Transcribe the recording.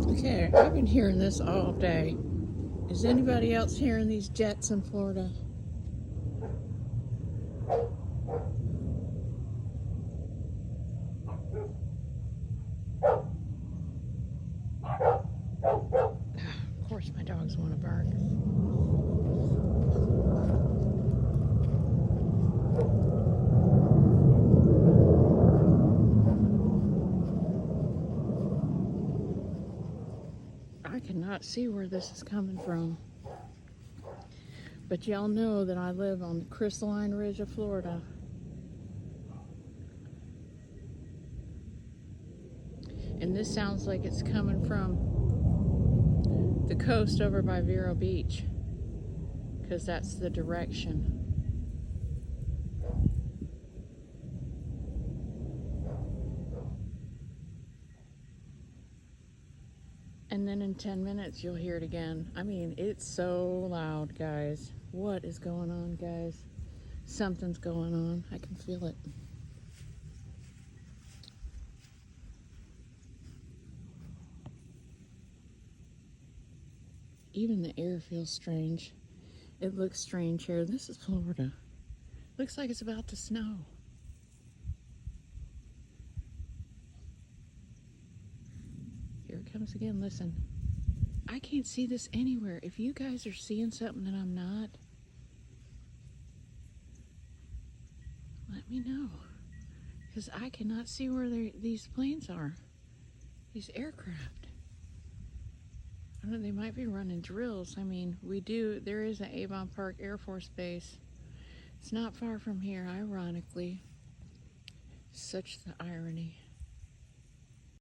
Okay, I've been hearing this all day. Is anybody else hearing these jets in Florida? Of course my dogs want to bark. I cannot see where this is coming from. But y'all know that I live on the crystalline ridge of Florida. And this sounds like it's coming from the coast over by Vero Beach, because that's the direction. And then in 10 minutes you'll hear it again. I mean, it's so loud, guys. What is going on, guys? Something's going on. I can feel it. Even the air feels strange. It looks strange here. This is Florida. Looks like it's about to snow. Here it comes again. Listen. I can't see this anywhere. If you guys are seeing something that I'm not, let me know. Because I cannot see where these planes are. These aircraft. I don't know, they might be running drills. I mean, there is an Avon Park Air Force Base. It's not far from here, ironically. Such the irony.